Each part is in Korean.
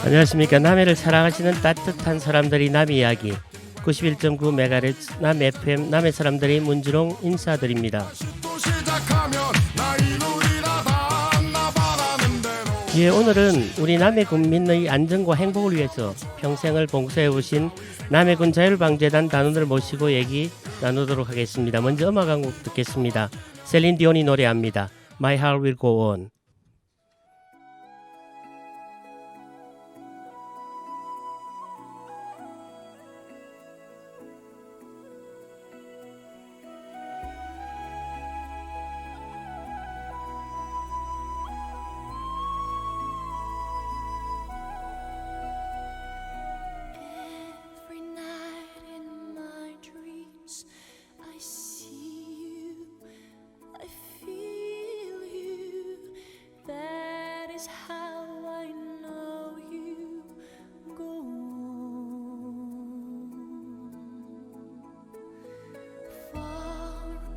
안녕하십니까. 남해를 사랑하시는 따뜻한 사람들이 남 이야기 91.9MHz 남 FM 남해 사람들이 문주롱 인사드립니다. 예, 오늘은 우리 남해군민의 안전과 행복을 위해서 평생을 봉사해오신 남해군 자율방재단 단원을 모시고 얘기 나누도록 하겠습니다. 먼저 음악 한 곡 듣겠습니다. 셀린 디온이 노래합니다. My Heart Will Go On.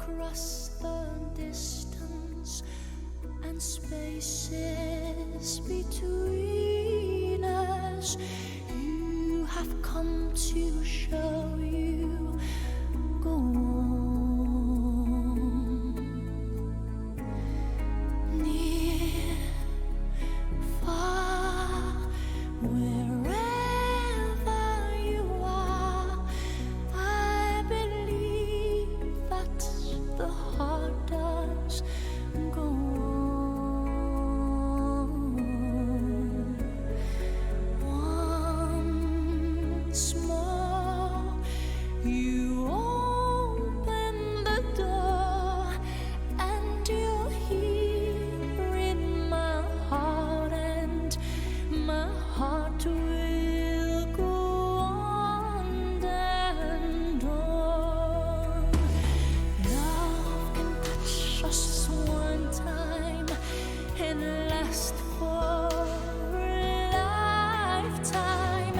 Across the distance and spaces between us, you have come to show you go on. Near, far, wherever you are, I believe that the heart does go on. Once more, you open the door, and you're here in my heart, and my heart will go on and on. Love can touch us one time and last for a lifetime,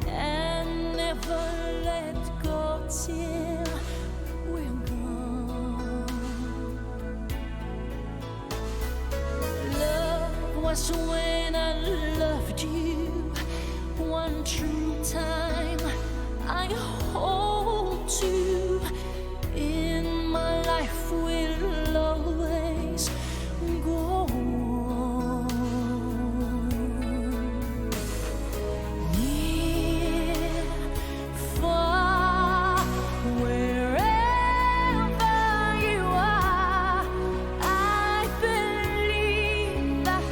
and never let go till we're gone. Love was when I loved you one true time. I hold you in my life, will always go on. Near, far, wherever you are, I believe that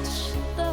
the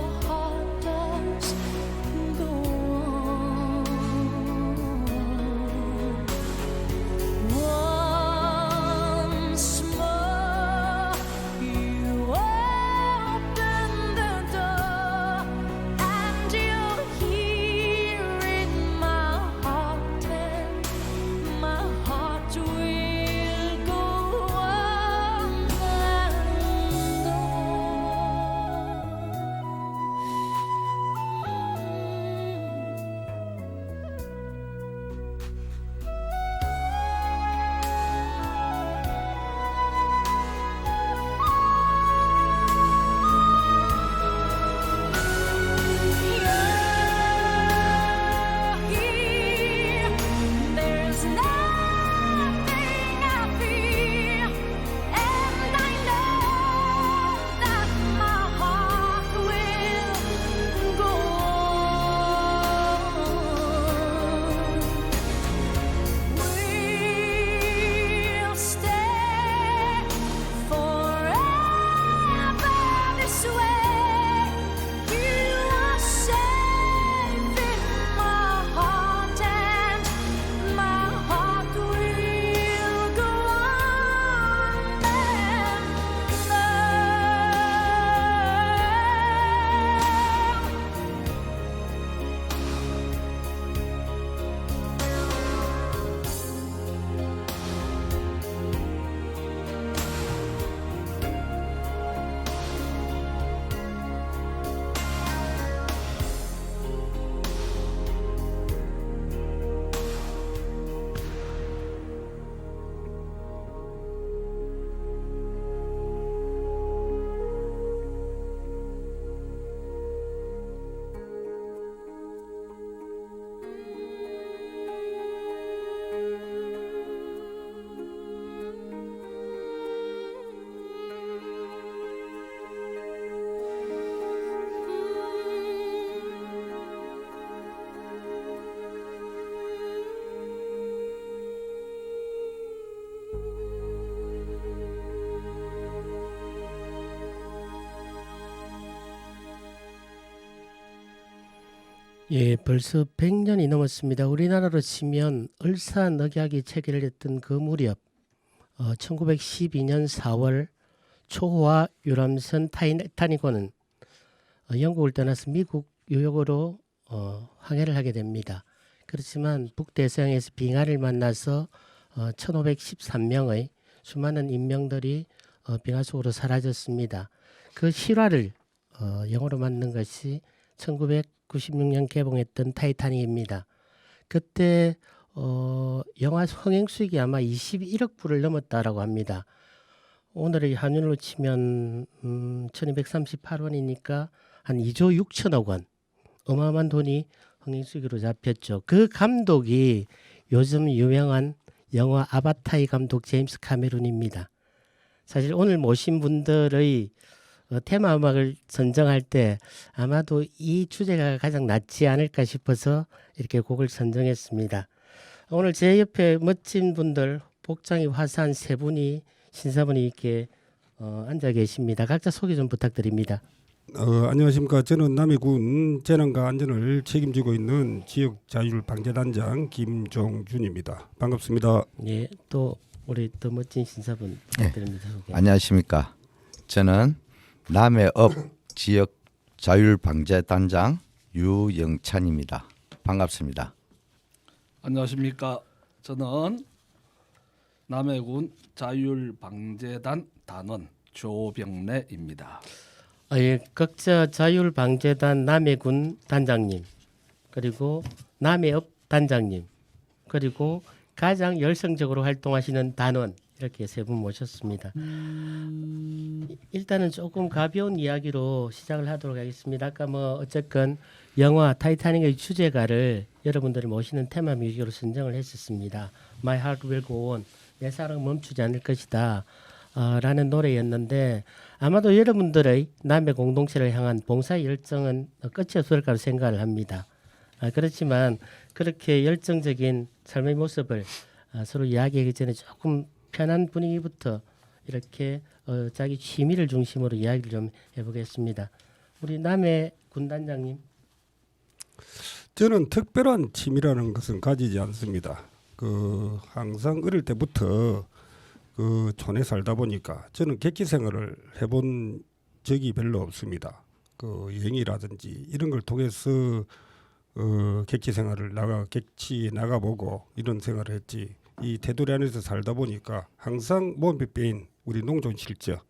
예, 벌써 100년이 넘었습니다. 우리나라로 치면 을사늑약이 체결됐던 그 무렵 1912년 4월 초호화 유람선 타이타닉호는 영국을 떠나서 미국 뉴욕으로 항해를 하게 됩니다. 그렇지만 북대서양에서 빙하를 만나서 1513명의 수많은 인명들이 빙하 속으로 사라졌습니다. 그 실화를 영어로 만든 것이 1996년 개봉했던 타이타닉입니다. 그때 영화 흥행 수익이 아마 21억 불을 넘었다라고 합니다. 오늘의 환율로 치면 1238원이니까 한 2조 6천억 원. 어마어마한 돈이 흥행 수익으로 잡혔죠. 그 감독이 요즘 유명한 영화 아바타의 감독 제임스 카메룬입니다. 사실 오늘 모신 분들의 테마 음악을 선정할 때 아마도 이 주제가 가장 낫지 않을까 싶어서 이렇게 곡을 선정했습니다. 오늘 제 옆에 멋진 분들, 복장이 화사한 세 분이 신사분이 이렇게 앉아 계십니다. 각자 소개 좀 부탁드립니다. 안녕하십니까. 저는 남해군 재난과 안전을 책임지고 있는 지역자율방재단장 김종준입니다. 반갑습니다. 예, 또 우리 더 멋진 신사분 부탁드립니다. 소개. 안녕하십니까. 저는 남해읍 지역자율방재단장 유영찬입니다. 반갑습니다. 안녕하십니까. 저는 남해군 자율방재단 단원 조병래입니다. 예, 각자 자율방재단 남해군 단장님, 그리고 남해읍 단장님, 그리고 가장 열성적으로 활동하시는 단원 이렇게 세 분 모셨습니다. 일단은 조금 가벼운 이야기로 시작을 하도록 하겠습니다. 아까 뭐 어쨌건 영화 타이타닉의 주제가를 여러분들이 모시는 테마 뮤직으로 선정을 했었습니다. My Heart Will Go On, 내 사랑 멈추지 않을 것이다 라는 노래였는데 아마도 여러분들의 남의 공동체를 향한 봉사의 열정은 끝이 없을 거라고 생각을 합니다. 그렇지만 그렇게 열정적인 삶의 모습을 서로 이야기하기 전에 조금 편한 분위기부터 이렇게 자기 취미를 중심으로 이야기를 좀 해보겠습니다. 우리 남해 군단장님. 저는 특별한 취미라는 것은 가지지 않습니다. 항상 어릴 때부터 촌에 살다 보니까 저는 객지 생활을 해본 적이 별로 없습니다. 여행이라든지 이런 걸 통해서 객지 생활을 객지에 나가보고 이런 생활을 했지. 이 테두리 안에서 살다 보니까 항상 몸에 빼인 우리 농촌 실적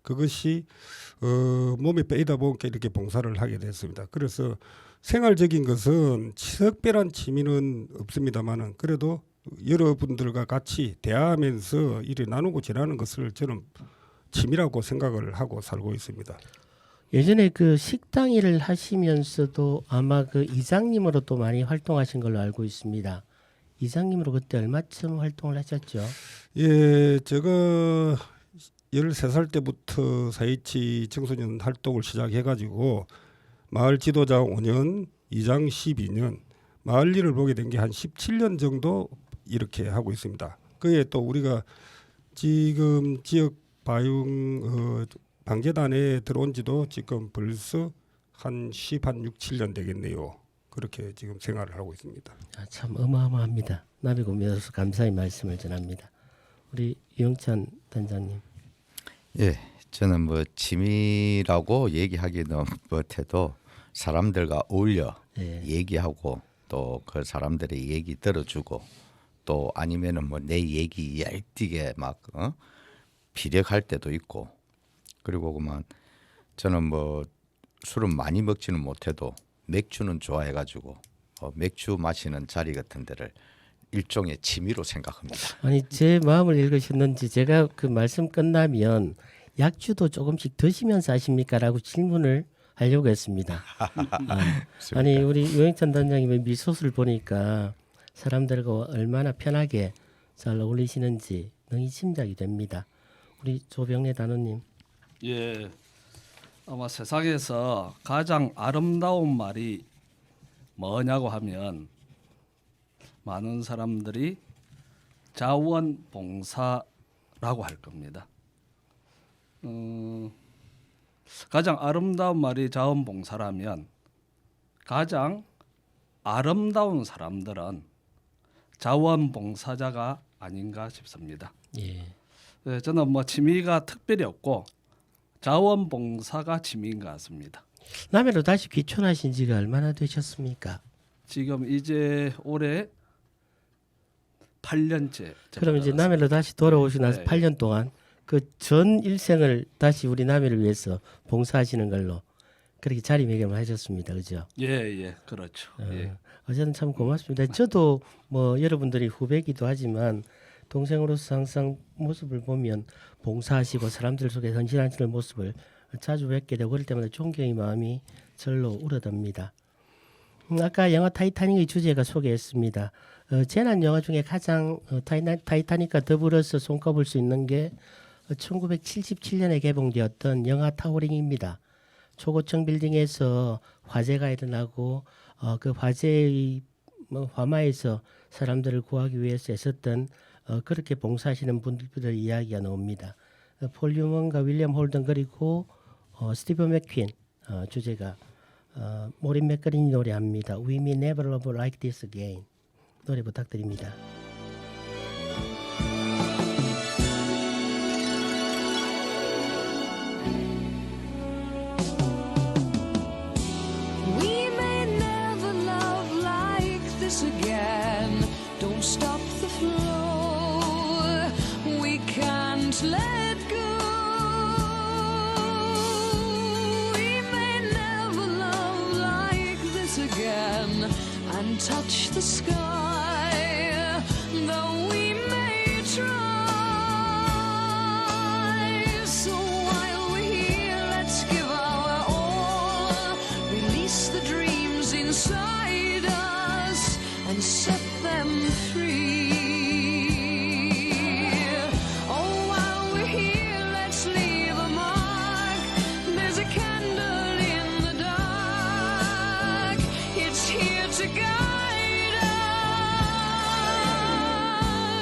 그것이 몸에 빼이다 보니까 이렇게 봉사를 하게 됐습니다. 그래서 생활적인 것은 특별한 취미는 없습니다만은 그래도 여러분들과 같이 대화하면서 일을 나누고 지내는 것을 저는 취미라고 생각을 하고 살고 있습니다. 예전에 그 식당 일을 하시면서도 아마 그 이장님으로 또 많이 활동하신 걸로 알고 있습니다. 이장님으로 그때 얼마쯤 활동을 하셨죠? 예, 제가 13살 때부터 4.27 청소년 활동을 시작해가지고 마을 지도자 5년, 이장 12년, 마을 일을 보게 된 게 한 17년 정도 이렇게 하고 있습니다. 그에 또 우리가 지금 지역 방재단에 들어온 지도 지금 벌써 한 6, 7년 되겠네요. 그렇게 지금 생활을 하고 있습니다. 참 어마어마합니다. 남해군민으로서 감사의 말씀을 전합니다. 우리 유영찬 단장님. 예, 저는 뭐 취미라고 얘기하기는 못해도 사람들과 어울려 얘기하고 또 그 사람들의 얘기 들어주고 또 아니면은 뭐 내 얘기 얄띠게 막 피력할 때도 있고 그리고 그만 저는 뭐 술은 많이 먹지는 못해도 맥주는 좋아해가지고 맥주 마시는 자리 같은 데를 일종의 취미로 생각합니다. 아니 제 마음을 읽으셨는지 제가 그 말씀 끝나면 약주도 조금씩 드시면서 하십니까라고 질문을 하려고 했습니다. 아니 우리 유영찬 단장님의 미소를 보니까 사람들과 얼마나 편하게 잘 어울리시는지 능히 짐작이 됩니다. 우리 조병래 단원님. 예, 아마 세상에서 가장 아름다운 말이 뭐냐고 하면 많은 사람들이 자원봉사라고 할 겁니다. 가장 아름다운 말이 자원봉사라면 가장 아름다운 사람들은 자원봉사자가 아닌가 싶습니다. 예. 네, 저는 뭐 취미가 특별히 없고 자원봉사가 취미인 것 같습니다. 남해로 다시 귀촌하신 지가 얼마나 되셨습니까? 지금 이제 올해 8년째. 그럼 이제 남해로 다시 돌아오시고 나서 네. 8년 동안 그 전 일생을 다시 우리 남해를 위해서 봉사하시는 걸로 그렇게 자리매김을 하셨습니다. 그죠? 예, 그렇죠. 예. 어쨌든 참 고맙습니다. 저도 뭐 여러분들이 후배기도 하지만 동생으로서 항상 모습을 보면 봉사하시고 사람들 속에 헌신하시는 모습을 자주 뵙게 되고 그럴 때마다 존경의 마음이 절로 우러듭니다. 아까 영화 타이타닉의 주제가 소개했습니다. 재난 영화 중에 가장 타이타닉과 더불어서 손꼽을 수 있는 게 1977년에 개봉되었던 영화 타워링입니다. 초고층 빌딩에서 화재가 일어나고 그 화재의 화마에서 사람들을 구하기 위해서 애썼던 그렇게 봉사하시는 분들의 이야기가 나옵니다. 폴 뉴먼과 윌리엄 홀든 그리고 스티브 맥퀸 주제가 모린 맥거린이 노래합니다. We may never love like this again. 노래 부탁드립니다. We may never love like this again. Don't stop the flow. We can't let go. We may never love like this again and touch the sky, though we may try. So while we're here, let's give our all. Release the dreams inside us and set them free. Oh, while we're here, let's leave a mark. There's a candle in the dark. It's here to guide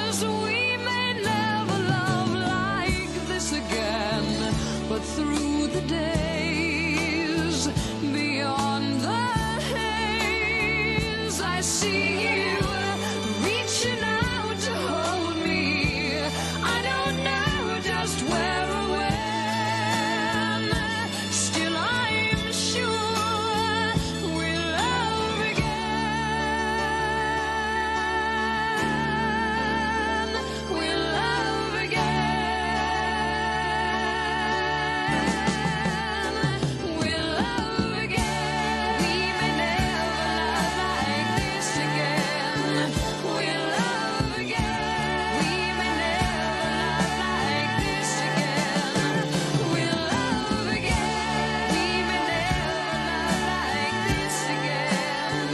us. We may never love like this again, but through the days beyond the haze, I see you reaching out to hold me. I don't know just where or when, still I'm sure we'll love again. We'll love again. We'll love again. We may never love like this again. We'll love again. We may never love like this again. We'll love again. We may never love like this again.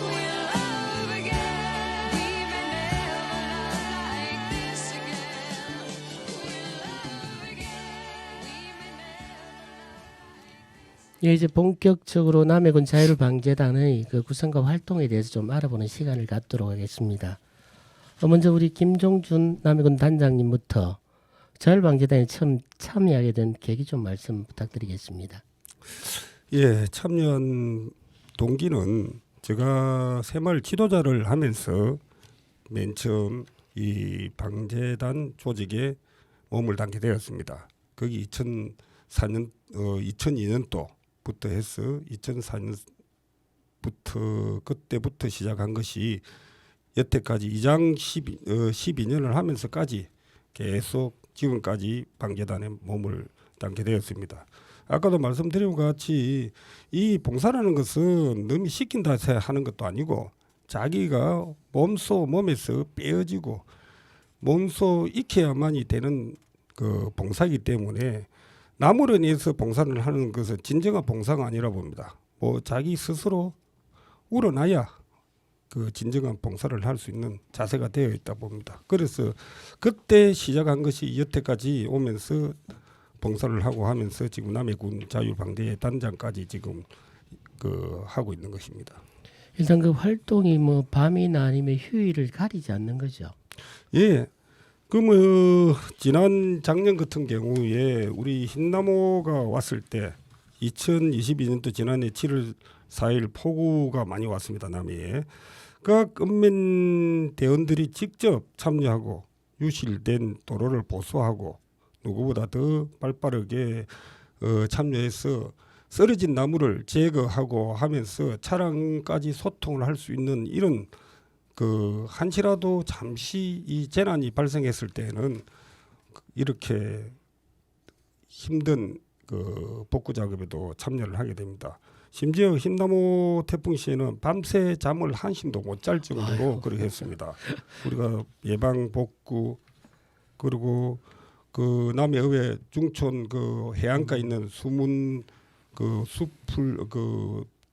We'll love again. We may never love like this again. We'll love again. We may never. 예, 이제 본격적으로 남해군 자율방재단의 그 구성과 활동에 대해서 좀 알아보는 시간을 갖도록 하겠습니다. 먼저 우리 김종준 남해군 단장님부터 자율방재단에 처음 참여하게 된 계기 좀 말씀 부탁드리겠습니다. 예, 참여한 동기는 제가 새마을 지도자를 하면서 맨 처음 이 방재단 조직에 몸을 담게 되었습니다. 거기 2002년도부터 해서 2004년부터 그때부터 시작한 것이 여태까지 이장 12년을 하면서까지 계속 지금까지 방재단에 몸을 담게 되었습니다. 아까도 말씀드린 것 같이 이 봉사라는 것은 너무 시킨다 해서 하는 것도 아니고 자기가 몸에서 빼어지고 몸소 익혀야만이 되는 그 봉사이기 때문에 남을 위해서 봉사를 하는 것은 진정한 봉사가 아니라 봅니다. 뭐 자기 스스로 우러나야 그 진정한 봉사를 할 수 있는 자세가 되어 있다 봅니다. 그래서 그때 시작한 것이 여태까지 오면서 봉사를 하고 하면서 지금 남해군 자율방재 단장까지 지금 그 하고 있는 것입니다. 일단 그 활동이 뭐 밤이나 아니면 휴일을 가리지 않는 거죠. 예. 그 뭐 지난 작년 같은 경우에 우리 흰나무가 왔을 때 2022년도 지난해 7월 4일 폭우가 많이 왔습니다. 남해에. 각 읍면 대원들이 직접 참여하고 유실된 도로를 보수하고 누구보다 더 발빠르게 참여해서 쓰러진 나무를 제거하고 하면서 차량까지 소통을 할 수 있는 이런 한시라도 잠시 이 재난이 발생했을 때는 이렇게 힘든 복구 작업에도 참여를 하게 됩니다. 심지어 흰나무 태풍 시에는 밤새 잠을 한숨도 못 잘 정도로 그렇게 했습니다. 우리가 예방 복구 그리고 남해읍의 중촌 해안가에 있는 숨은 숲을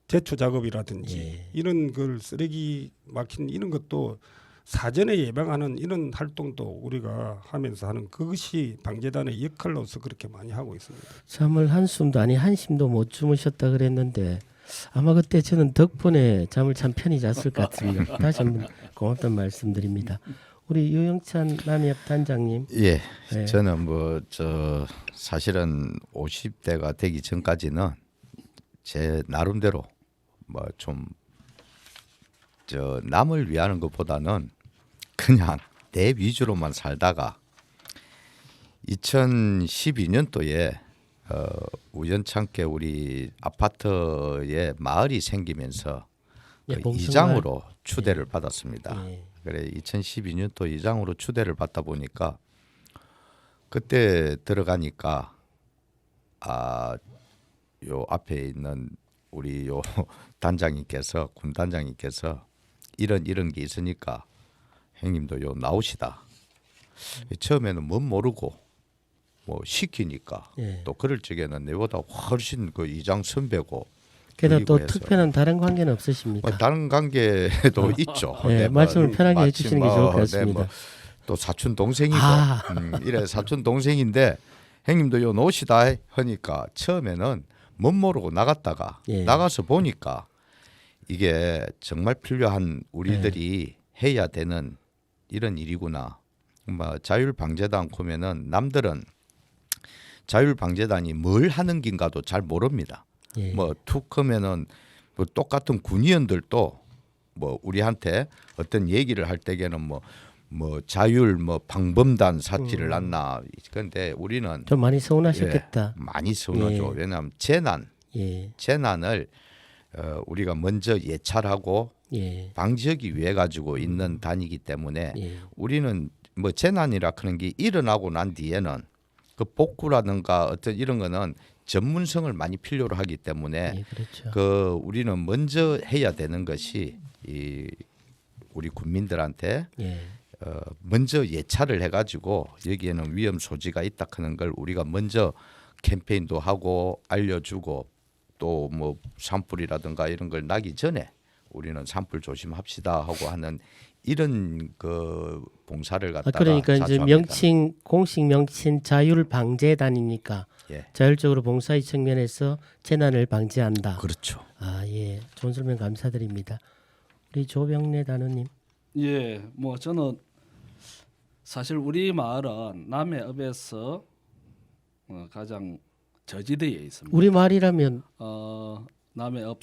제초 작업이라든지 예. 이런 쓰레기 막힌 이런 것도 사전에 예방하는 이런 활동도 우리가 하면서 하는 그것이 방재단의 역할로서 그렇게 많이 하고 있습니다. 잠을 한숨도 아니 한심도 못 주무셨다 그랬는데 아마 그때 저는 덕분에 잠을 참 편히 잤을 것 같습니다. 다시 한번 고맙다는 말씀드립니다. 우리 유영찬 남해협 단장님. 예, 네. 저는 사실은 50대가 되기 전까지는 제 나름대로 남을 위하는 것보다는 그냥 내 위주로만 살다가 2012년도에 우연찮게 우리 아파트에 마을이 생기면서 예, 봉성마을. 이장으로 추대를 받았습니다. 예. 그래 2012년도 이장으로 추대를 받다 보니까 그때 들어가니까 요 앞에 있는 우리 요 단장님께서 군 단장님께서 이런 게 있으니까 형님도 요 나오시다. 처음에는 뭔 모르고 시키니까 예. 또 그럴 적에는 내보다 훨씬 이장 선배고 게다가 또 그리고 해서 특별한 다른 관계는 없으십니까? 다른 관계도 있죠. 네, 말씀을 편하게 마침 해주시는 게 좋을 것 같습니다. 또 사촌 동생이고 이래 사촌 동생인데 형님도 요 놓으시다 하니까 처음에는 못 모르고 나갔다가 예. 나가서 보니까 이게 정말 필요한 우리들이 해야 되는 이런 일이구나. 자율방재단 보면은 남들은 자율방재단이 뭘 하는 긴가도 잘 모릅니다. 예. 툭 하면은 똑같은 군의원들도 우리한테 어떤 얘기를 할 때에는 자율 방범단 사치를 났나. 그런데 우리는 좀 많이 서운하셨겠다. 많이 서운하죠. 예. 왜냐하면 예. 재난을 우리가 먼저 예찰하고 예. 방지하기 위해 가지고 있는 단위이기 때문에 예. 우리는 재난이라 그런 게 일어나고 난 뒤에는 그 복구라든가 어떤 이런 거는 전문성을 많이 필요로 하기 때문에 예, 그렇죠. 우리는 먼저 해야 되는 것이 우리 국민들한테 예. 먼저 예찰을 해가지고 여기에는 위험 소지가 있다 하는 걸 우리가 먼저 캠페인도 하고 알려주고 또 산불이라든가 이런 걸 나기 전에 우리는 산불 조심합시다 하고 하는 이런 봉사를 갖다가 그러니까 이제 자주 합니다. 명칭 공식 명칭 자율방재단이니까 예. 자율적으로 봉사의 측면에서 재난을 방지한다. 그렇죠. 예, 좋은 설명 감사드립니다. 우리 조병래 단원님. 예, 저는 사실 우리 마을은 남해읍에서 가장 저지대에 있습니다. 우리 말이라면 남해읍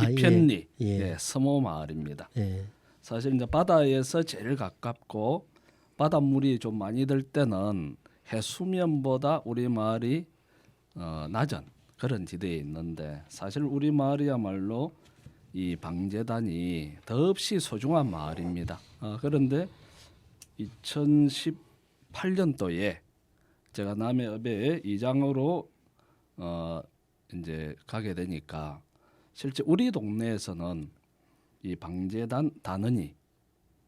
예. 이편리 예. 섬호 마을입니다. 예. 사실 이제 바다에서 제일 가깝고 바닷물이 좀 많이 들 때는 해수면보다 우리 마을이 낮은 그런 지대에 있는데 사실 우리 마을이야말로 이 방재단이 더없이 소중한 마을입니다. 그런데 2018년도에 제가 남해읍의 이장으로 이제 가게 되니까 실제 우리 동네에서는 이 방재단 단원이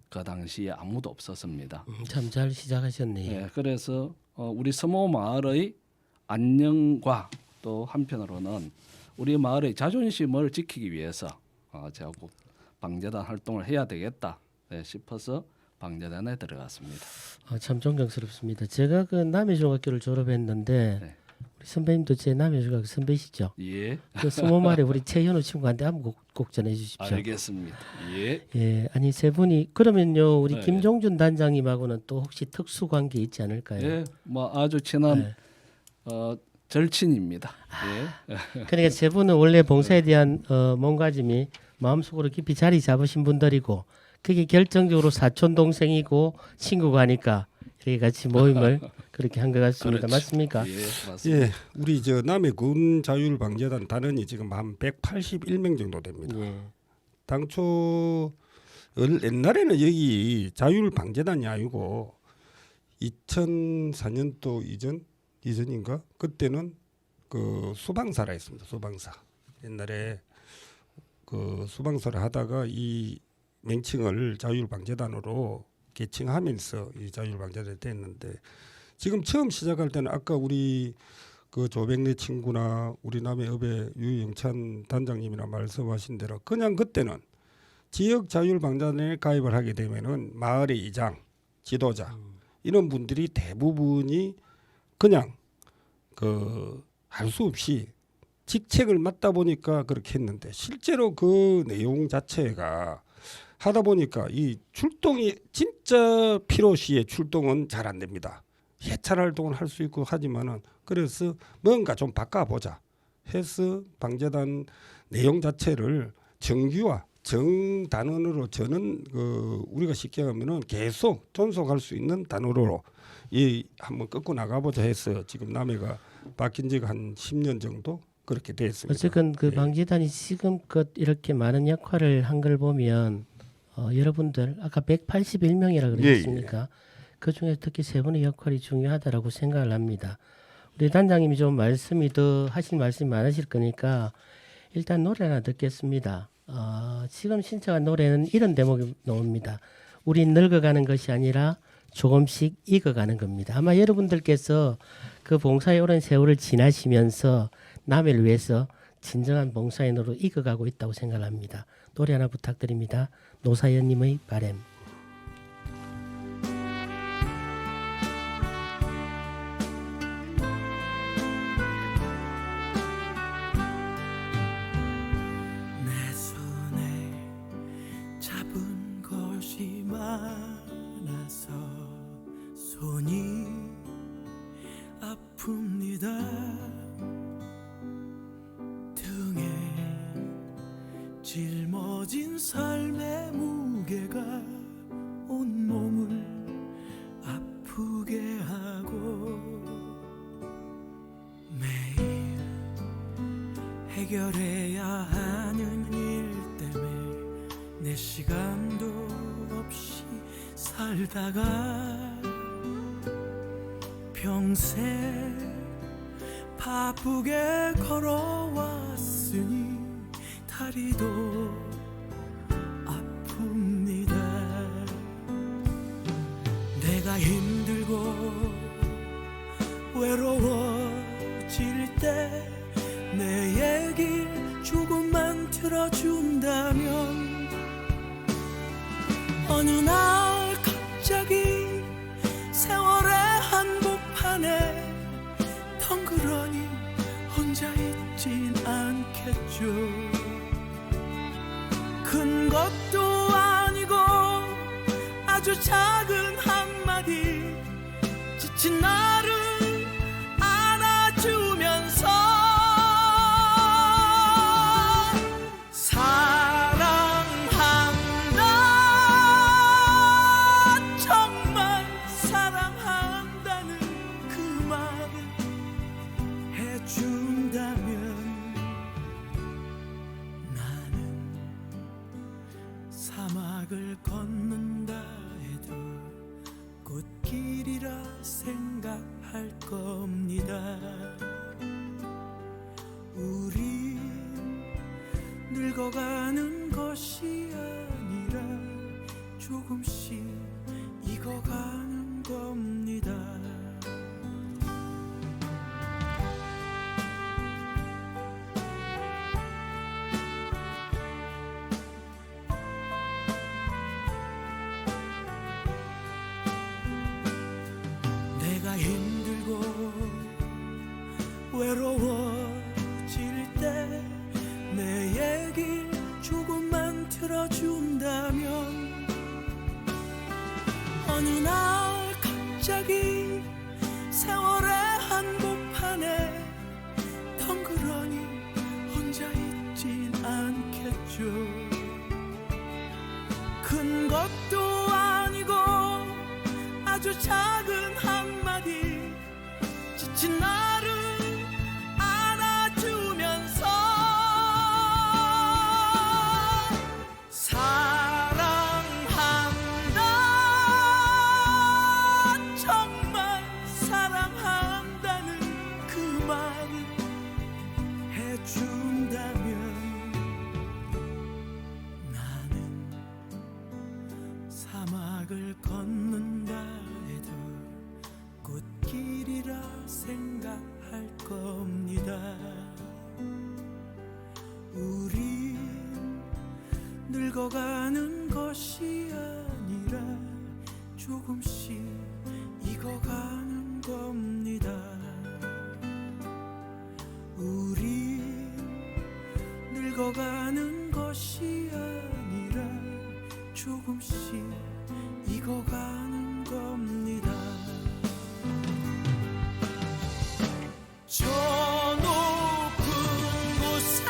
그 당시에 아무도 없었습니다. 참 잘 시작하셨네요. 예, 그래서 우리 섬호 마을의 안녕과 또 한편으로는 우리 마을의 자존심을 지키기 위해서 제가 꼭 방재단 활동을 해야 되겠다 싶어서 방재단에 들어갔습니다. 참 존경스럽습니다. 제가 그 남해중학교를 졸업했는데 네. 우리 선배님도 제 남해중학교 선배시죠. 예, 그 스모말에 우리 최현우 친구한테 한번 꼭 전해 주십시오. 알겠습니다. 예, 예, 아니 세 분이 그러면요 우리 네. 김종준 단장님하고는 또 혹시 특수 관계 있지 않을까요? 예, 아주 친한 네. 절친입니다. 예. 그러니까 세 분은 원래 봉사에 대한 몸가짐이 마음속으로 깊이 자리 잡으신 분들이고 그게 결정적으로 사촌 동생이고 친구가 하니까 이렇게 같이 모임을 그렇게 한 것 같습니다. 그렇죠. 맞습니까? 예, 맞습니다. 예, 우리 저 남해군 자율방재단 단원이 지금 한 181명 정도 됩니다. 예. 당초 옛날에는 여기 자율방재단이 아니고 2004년도 이전인가 그때는 그 수방사라 했습니다. 수방사. 옛날에 그 수방사를 하다가 이 명칭을 자율방재단으로 개칭하면서 이 자율방재단이 됐는데 지금 처음 시작할 때는 아까 우리 그 조백래 친구나 우리 남해읍의 유영찬 단장님이나 말씀하신 대로 그냥 그때는 지역 자율방재단에 가입을 하게 되면은 마을의 이장, 지도자 이런 분들이 대부분이 그냥 그 할 수 없이 직책을 맡다 보니까 그렇게 했는데 실제로 그 내용 자체가 하다 보니까 이 출동이 진짜 필요시에 출동은 잘 안 됩니다. 예찰 활동을 할 수 있고 하지만은 그래서 뭔가 좀 바꿔보자 해서 방재단 내용 자체를 정규화 정단원으로 저는 그 우리가 쉽게 하면은 계속 존속할 수 있는 단어로 이 한번 끌고 나가보자 해서 지금 남해가 바뀐 지가 한 10년 정도 그렇게 됐습니다. 어쨌든 그 예. 방재단이 지금껏 이렇게 많은 역할을 한 걸 보면 여러분들 아까 181명이라 그랬습니까? 그 중에 특히 세 분의 역할이 중요하다라고 생각을 합니다. 우리 단장님이 좀 말씀이 더 하실 말씀이 많으실 거니까 일단 노래 하나 듣겠습니다. 지금 신청한 노래는 이런 대목이 나옵니다. 우린 늙어가는 것이 아니라 조금씩 익어가는 겁니다. 아마 여러분들께서 그 봉사의 오랜 세월을 지나시면서 남해를 위해서 진정한 봉사인으로 익어가고 있다고 생각합니다. 노래 하나 부탁드립니다. 노사연님의 바램. 내 손에 잡은 것이 많아서 손이 아픕니다. 등에 짊어진 삶의 무게가 온몸을 아프게 하고 매일 해결해야 하는 일 때문에 내 시간도 없이 살다가 평생 바쁘게 걸어왔으니 다리도 아픕니다. 내가 힘들고 외로워질 때 내 얘기 조금만 들어준다면 어느 날 갑자기 세월의 한복판에 덩그러니 혼자 있진 않겠죠. 큰 것도 아니고 아주 작은 한마디 지친 나를 안아주면서 사랑한다 정말 사랑한다는 그 말을 해준다면 나는 사막을 걷는다 해도 꽃길이라 생각할 겁니다. 우리 늙어가는 것이 아니라 조금씩 익어가는 겁니다. 내가 힘들고 외로워질 때 내 얘기 조금만 들어준다면 어느 날 갑자기 세월의 한복판에 큰 것도 아니고 아주 작은 한마디 지친 나를 안아주면서 사랑한다 정말 사랑한다는 그 말을 해준다면 나는 사막을 걷는다 해도 꽃길이라 생각할 겁니다. 우린 늙어가는 것이 아니라 조금씩 익어가는 겁니다. 우린 늙어가는 것이 아니라 조금씩 익어가는 겁니다. 저 높은 곳에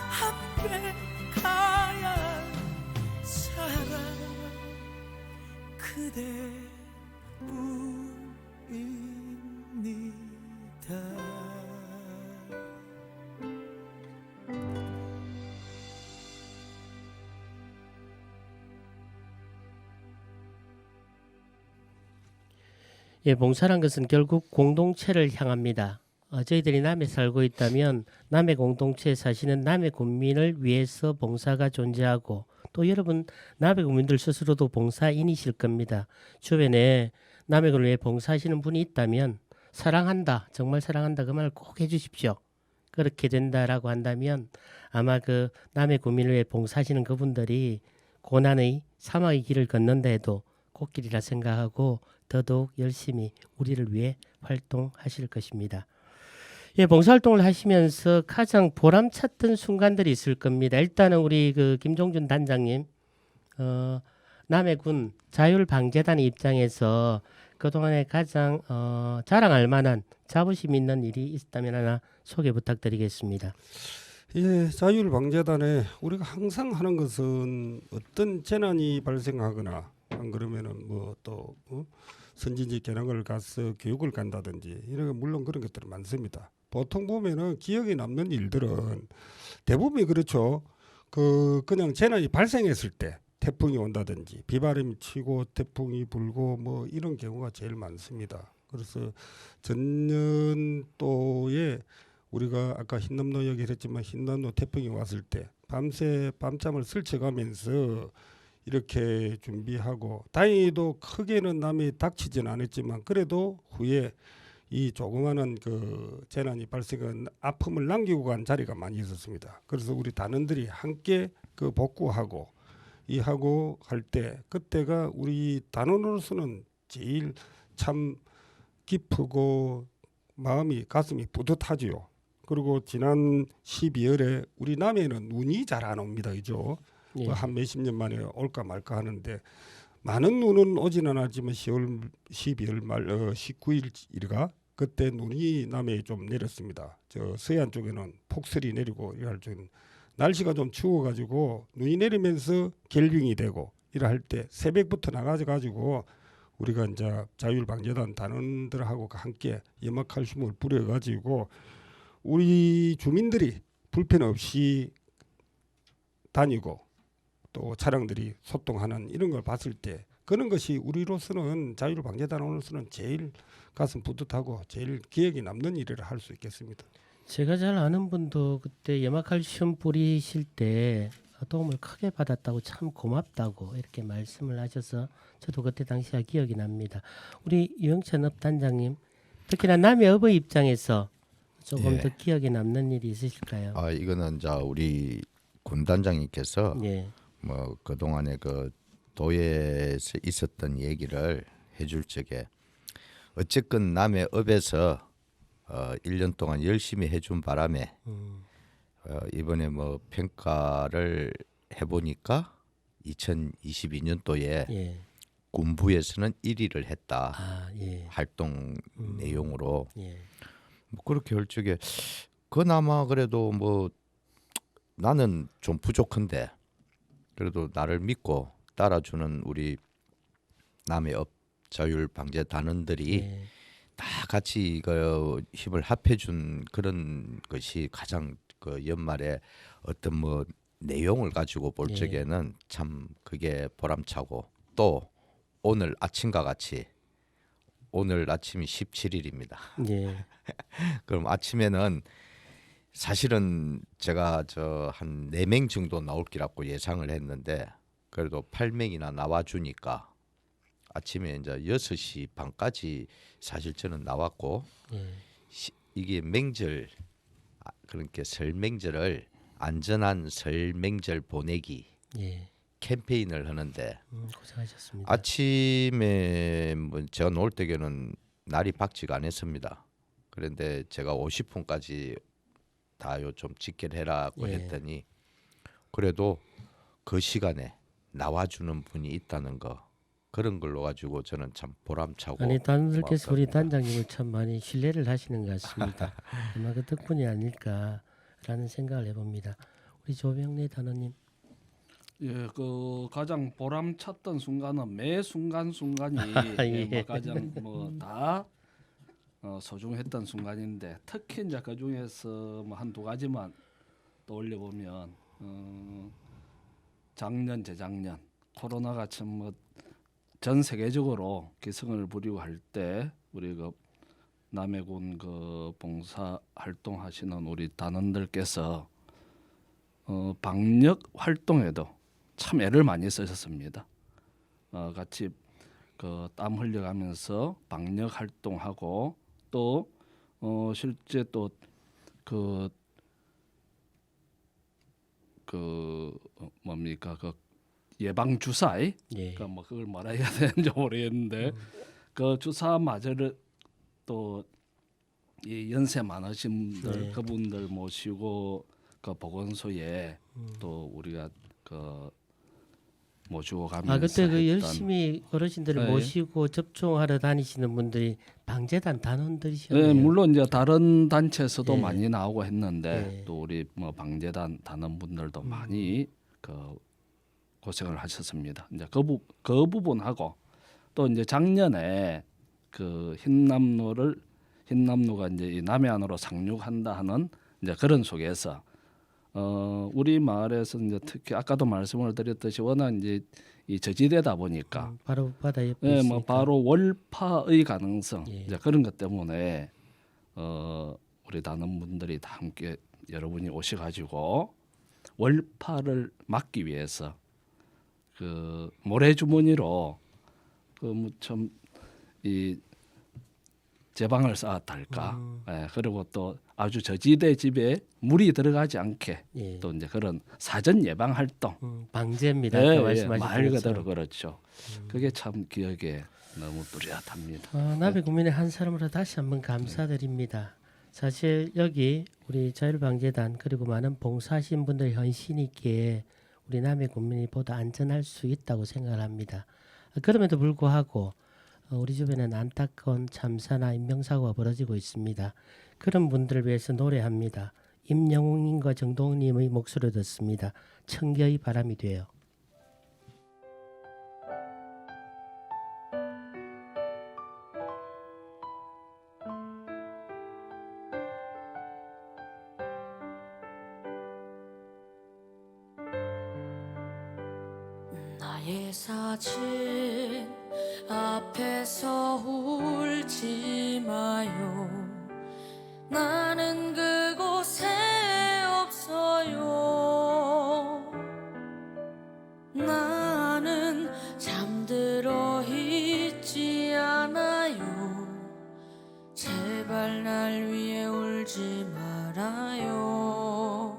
함께 가야 사랑 그대뿐입니다. 예, 봉사란 것은 결국 공동체를 향합니다. 저희들이 남에 살고 있다면 남의 공동체에 사시는 남의 국민을 위해서 봉사가 존재하고 또 여러분 남의 국민들 스스로도 봉사인이실 겁니다. 주변에 남의 국민을 위해 봉사하시는 분이 있다면 사랑한다, 정말 사랑한다 그 말을 꼭 해주십시오. 그렇게 된다라고 한다면 아마 그 남의 국민을 위해 봉사하시는 그분들이 고난의 사막의 길을 걷는다 해도 꽃길이라 생각하고 더더욱 열심히 우리를 위해 활동하실 것입니다. 예, 봉사활동을 하시면서 가장 보람찼던 순간들이 있을 겁니다. 일단은 우리 그 김종준 단장님, 남해군 자율방재단의 입장에서 그동안에 가장 자랑할 만한 자부심 있는 일이 있다면 하나 소개 부탁드리겠습니다. 예, 자율방재단에 우리가 항상 하는 것은 어떤 재난이 발생하거나 안 그러면은 뭐또 선진지 견학을 가서 교육을 간다든지 이런 거 물론 그런 것들은 많습니다. 보통 보면은 기억에 남는 일들은 대부분이 그렇죠. 그냥 재난이 발생했을 때 태풍이 온다든지 비바람이 치고 태풍이 불고 뭐 이런 경우가 제일 많습니다. 그래서 전년도에 우리가 아까 흰남노 얘기를 했지만 흰남노 태풍이 왔을 때 밤새 밤잠을 설쳐가면서 이렇게 준비하고 다행히도 크게는 남이 닥치지는 않았지만 그래도 후에 이 조그마한 그 재난이 발생한 아픔을 남기고 간 자리가 많이 있었습니다. 그래서 우리 단원들이 함께 그 복구하고 이 하고 할 때 그때가 우리 단원으로서는 제일 참 기쁘고 마음이 가슴이 뿌듯하지요. 그리고 지난 12월에 우리 남해는 눈이 잘 안 옵니다. 그죠? 예. 한 몇십 년 만에 올까 말까 하는데 많은 눈은 오지는 않았지만 12월 말 19일인가 그때 눈이 남해에 좀 내렸습니다. 저 서해안 쪽에는 폭설이 내리고 이럴 줄 날씨가 좀 추워가지고 눈이 내리면서 결빙이 되고 이럴 할 때 새벽부터 나가가지고 우리가 이제 자율방재단 단원들하고 함께 염화칼슘을 뿌려가지고 우리 주민들이 불편 없이 다니고 또 차량들이 소통하는 이런 걸 봤을 때 그런 것이 우리로서는 자율방재단으로서는 제일 가슴 뿌듯하고 제일 기억에 남는 일을 할 수 있겠습니다. 제가 잘 아는 분도 그때 염화칼슘 뿌리실 때 도움을 크게 받았다고 참 고맙다고 이렇게 말씀을 하셔서 저도 그때 당시가 기억이 납니다. 우리 유영찬 업단장님 특히나 남의 업의 입장에서 조금 예. 더 기억에 남는 일이 있으실까요? 이거는 자 우리 군단장님께서 예. 뭐 그동안에 그 도에서 있었던 얘기를 해줄 적에 어쨌건 남의 업에서 1년 동안 열심히 해준 바람에 이번에 뭐 평가를 해보니까 2022년도에 예. 군부에서는 1위를 했다. 예. 활동 내용으로 예. 뭐 그렇게 할 적에 그나마 그래도 뭐 나는 좀 부족한데 그래도 나를 믿고 따라주는 우리 남해업 자율방재단원들이 예. 다 같이 그 힘을 합해준 그런 것이 가장 그 연말에 어떤 뭐 내용을 가지고 볼 예. 적에는 참 그게 보람차고 또 오늘 아침과 같이 오늘 아침이 17일입니다. 예. 그럼 아침에는 사실은 제가 저 한 4명 정도 나올 기라고 예상을 했는데 그래도 8명이나 나와주니까 아침에 이제 6시 반까지 사실 저는 나왔고 예. 이게 명절 그러니까 설 명절을 안전한 설 명절 보내기 예. 캠페인을 하는데 고생하셨습니다. 아침에 뭐 제가 나올 때에는 날이 밝지가 않았습니다. 그런데 제가 50분까지 다 요 좀 직결해라고 예. 했더니 그래도 그 시간에 나와주는 분이 있다는 거 그런 걸로 가지고 저는 참 보람차고 아니 단원들께서 우리 고맙답니다. 단장님을 참 많이 신뢰를 하시는 것 같습니다. 아마 그 덕분이 아닐까라는 생각을 해봅니다. 우리 조병래 단원님. 예, 그 가장 보람찼던 순간은 매 순간 순간이 예. 뭐 가장 뭐다 소중했던 순간인데 특히 이제 그 중에서 뭐 한두 가지만 떠올려 보면 작년 재작년 코로나가 참 뭐 전 세계적으로 기승을 부리고 할 때 우리 그 남해군 그 봉사 활동하시는 우리 단원들께서 방역 활동에도 참 애를 많이 쓰셨습니다. 같이 그 땀 흘려가면서 방역 활동하고 또 실제 또 뭡니까 그 예방 주사에 예. 그러니까 뭐 그걸 뭐라 해야 되는지 모르겠는데 그 주사 맞으러 또 이 연세 많으신 분들 네. 그분들 모시고 그 보건소에 또 우리가 그 모시고 가면서 아 그때 그 했던 열심히 어르신들을 네. 모시고 접종하러 다니시는 분들이 방재단 단원들이셨네요. 네, 물론 이제 다른 단체에서도 예. 많이 나오고 했는데 예. 또 우리 뭐 방재단 단원분들도 많이 그 고생을 하셨습니다. 이제 그 부분하고 또 이제 작년에 그 흰남노가 이제 이 남해안으로 상륙한다 하는 이제 그런 속에서 우리 마을에서 이제 특히 아까도 말씀을 드렸듯이 워낙 이제 이 저지대다 보니까 바로 바다 옆에 예, 있으니까. 뭐 바로 월파의 가능성 예. 이제 그런 것 때문에 우리 단원분들이 다 함께 여러분이 오셔가지고 월파를 막기 위해서 그 모래주머니로 그 무참 이 제방을 쌓았다 할까. 예, 그리고 또 아주 저지대 집에 물이 들어가지 않게 예. 또 이제 그런 사전 예방 활동. 방제입니다. 예, 아까 예, 말씀하신 말 그대로 것처럼. 그렇죠. 그게 참 기억에 너무 뚜렷합니다. 남해 국민의 한 사람으로 다시 한번 감사드립니다. 사실 여기 우리 자율방재단 그리고 많은 봉사하신 분들 헌신 있기에 우리 남해 국민이 보다 안전할 수 있다고 생각을 합니다. 그럼에도 불구하고 우리 주변에는 안타까운 참사나 인명사고가 벌어지고 있습니다. 그런 분들을 위해서 노래합니다. 임영웅님과 정동님의 목소리를 듣습니다. 청겨의 바람이 돼요. 나의 사진 앞에서 울지 마요. 나는 그곳에 없어요. 나는 잠들어 있지 않아요. 제발 날 위해 울지 말아요.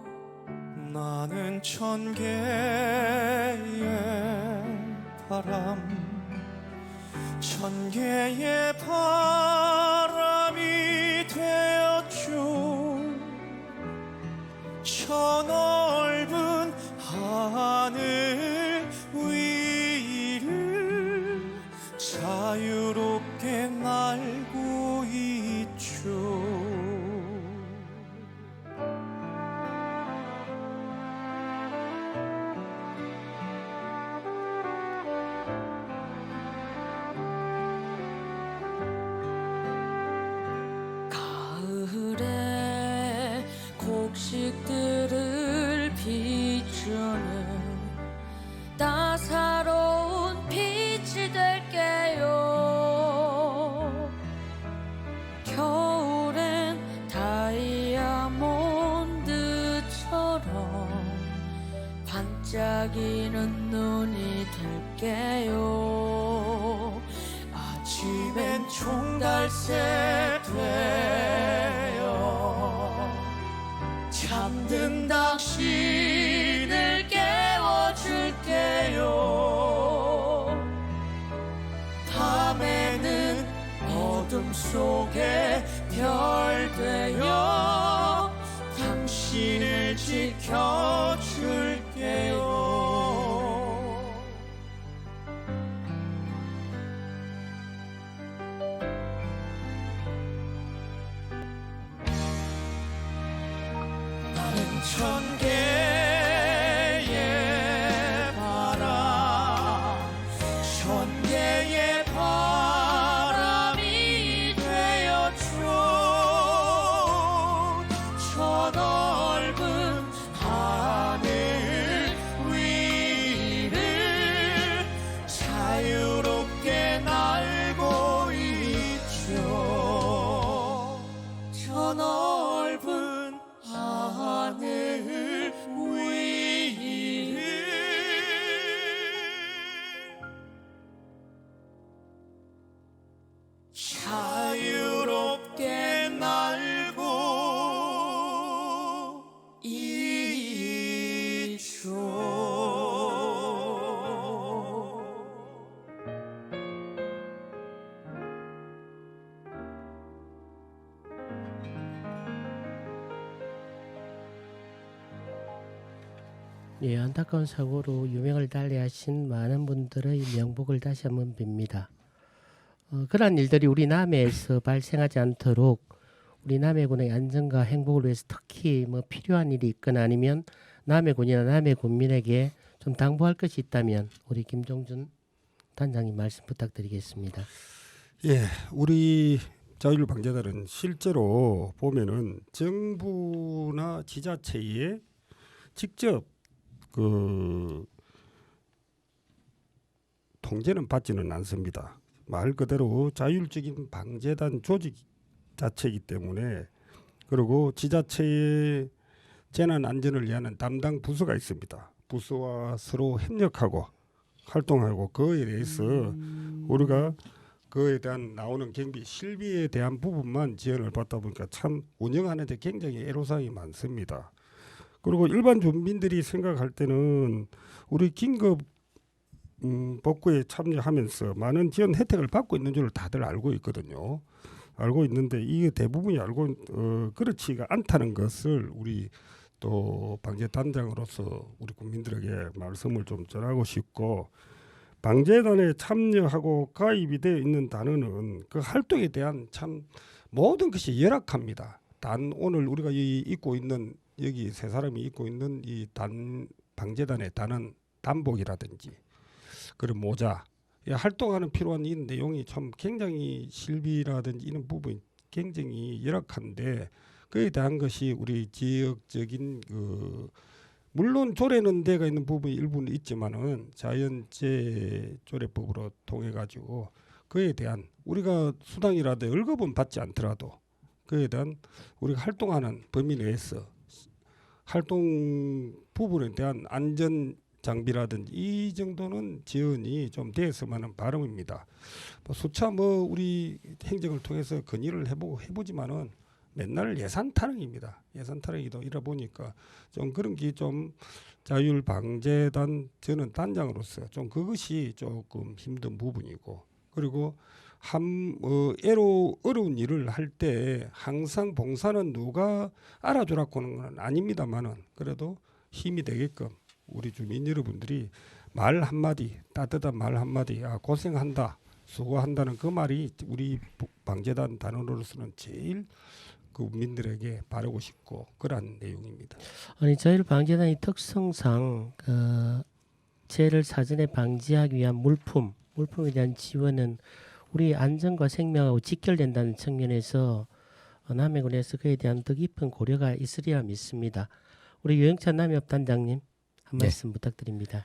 나는 천 개의 바람, 천 개의 바람이 되었죠. 저 넓은 하늘 위를 자유롭게 날고 있죠. 반짝이는 눈이 될게요. 아침엔 총달새 되어 잠든 당신을 깨워줄게요. 밤에는 어둠 속에 별 되어 당신을 지켜줄게요. 나는 천 개의 바람, 천 개의 바람이 되었죠. 저 넓은 하늘 위를 자유롭게 날고 있죠. 저 넓은 하늘 위를 자유롭게 날고 있죠. 예, 안타까운 사고로 유명을 달리하신 많은 분들의 명복을 다시 한번 빕니다. 그러한 일들이 우리 남해에서 발생하지 않도록 우리 남해군의 안전과 행복을 위해서 특히 뭐 필요한 일이 있거나 아니면 남해군이나 남해군민에게 좀 당부할 것이 있다면 우리 김종준 단장님 말씀 부탁드리겠습니다. 예, 우리 자율방재단은 실제로 보면은 정부나 지자체에 직접 그 통제는 받지는 않습니다. 말 그대로 자율적인 방재단 조직 자체이기 때문에, 그리고 지자체의 재난 안전을 위한 담당 부서가 있습니다. 부서와 서로 협력하고 활동하고 그에 대해서 우리가 그에 대한 나오는 경비 실비에 대한 부분만 지원을 받다 보니까 참 운영하는데 굉장히 애로사항이 많습니다. 그리고 일반 주민들이 생각할 때는 우리 긴급 복구에 참여하면서 많은 지원 혜택을 받고 있는 줄 다들 알고 있거든요. 알고 있는데 이게 대부분이 그렇지가 않다는 것을 우리 또 방재단장으로서 우리 국민들에게 말씀을 좀 전하고 싶고, 방재단에 참여하고 가입이 되어 있는 단원은 그 활동에 대한 참 모든 것이 열악합니다. 단 오늘 우리가 입고 있는, 여기 세 사람이 입고 있는 이 방재단의 단원 단복이라든지 그런 모자, 활동하는 필요한 이 내용이 참 굉장히 실비라든지 이런 부분이 굉장히 열악한데, 그에 대한 것이 우리 지역적인 물론 조례는 데가 있는 부분이 일부는 있지만은 자연재해 조례법으로 통해 가지고 그에 대한 우리가 수당이라도 월급은 받지 않더라도 그에 대한 우리가 활동하는 범위 내에서 활동 부분에 대한 안전 장비라든지 이 정도는 지원이 좀 되었으면 하는 바람입니다. 수차 우리 행정을 통해서 건의를 해보지만은 맨날 예산 타령입니다. 예산 타령이다 이러 보니까 좀 그런 게 좀 자율방재단 저는 단장으로서 좀 그것이 조금 힘든 부분이고, 그리고 어려운 일을 할 때 항상 봉사는 누가 알아주라고 하는 건 아닙니다만은 그래도 힘이 되게끔 우리 주민 여러분들이 말 한마디, 따뜻한 말 한마디, 고생한다, 수고한다는 그 말이 우리 방재단 단원으로서는 제일 국민들에게 바르고 싶고 그러한 내용입니다. 아니 자율방재단의 특성상 재해를 사전에 방지하기 위한 물품에 대한 지원은 우리 안전과 생명하고 직결된다는 측면에서 남해군에서 그에 대한 더 깊은 고려가 있으리라 믿습니다. 우리 유영찬 남해업 단장님 한 말씀 부탁드립니다.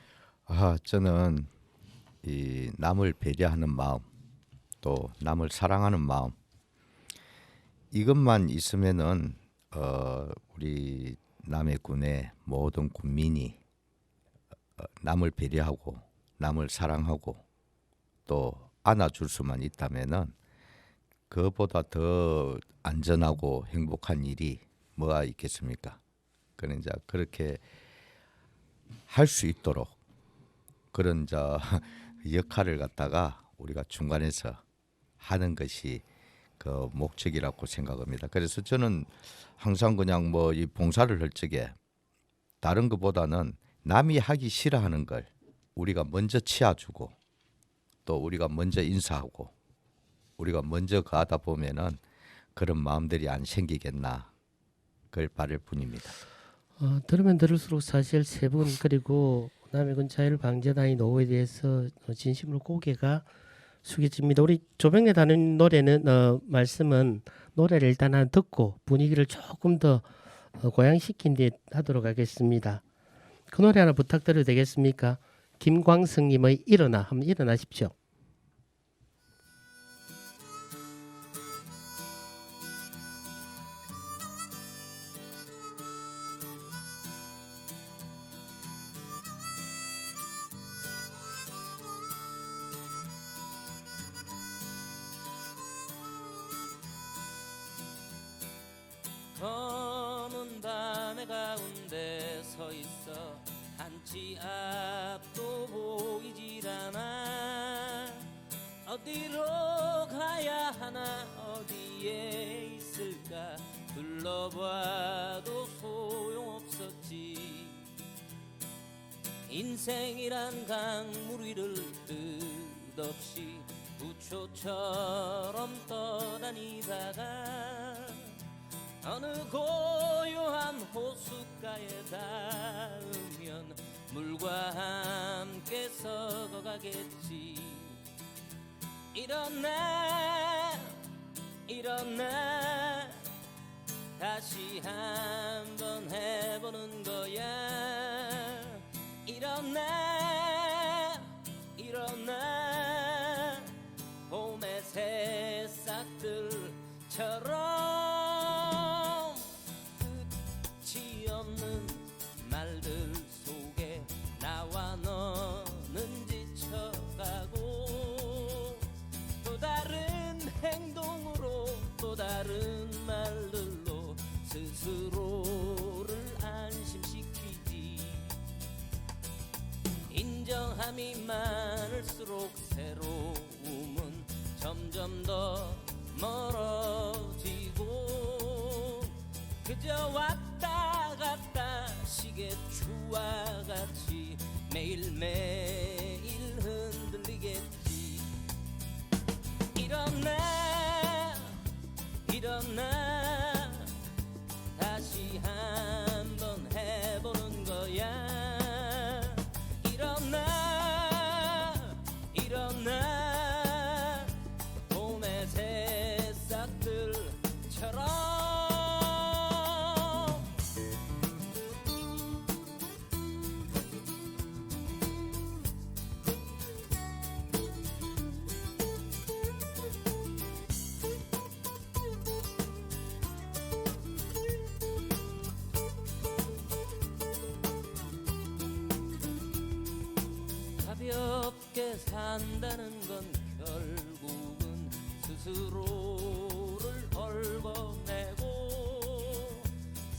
저는 이 남을 배려하는 마음, 또 남을 사랑하는 마음, 이것만 있으면은 우리 남해군의 모든 군민이 남을 배려하고 남을 사랑하고 또 안아줄 수만 있다면은 그보다 더 안전하고 행복한 일이 뭐가 있겠습니까? 그런 이제 그렇게 할 수 있도록 그런 저 역할을 갖다가 우리가 중간에서 하는 것이 그 목적이라고 생각합니다. 그래서 저는 항상 그냥 뭐 이 봉사를 할 적에 다른 것보다는 남이 하기 싫어하는 걸 우리가 먼저 치아주고 또 우리가 먼저 인사하고 우리가 먼저 가다 보면은 그런 마음들이 안 생기겠나 그걸 바랄 뿐입니다. 들으면 들을수록 사실 세 분 그리고 남해군 자율방재단의 노고에 대해서 진심으로 고개가 숙여집니다. 우리 조병래 단원 노래는 말씀은 노래를 일단 한 듣고 분위기를 조금 더 고양시킨 뒤에 하도록 하겠습니다. 그 노래 하나 부탁드려도 되겠습니까? 김광석님의 일어나 한번 일어나십시오. 검은 밤의 가운데 서 있어 한치 앞도 보이질 않아. 어디로 가야 하나 어디에 있을까 둘러봐도 소용없었지. 인생이란 강물 위를 끝없이 부초처럼 떠다니다가 어느 고요한 호숫가에 닿으면 물과 함께 썩어가겠지. 일어나 일어나 다시 한번 해보는 거야. 일어나 일어나 봄의 새싹들처럼 끝이 없는 말들 속에 나와 너는 지쳐가고 또 다른 행동으로 또 다른 말들로 스스로를 안심시키지. 인정함이 많을수록 새로움은 점점 더 멀어지고 그저 왔다 갔다 시계추와 같이 매일매일 흔들리겠지. 일어나 일어나 다시 한번 해보는 거야. 일어나 일어나 봄의 새싹들처럼. 가볍게 산다는 건 결국은 스스로를 얽어내고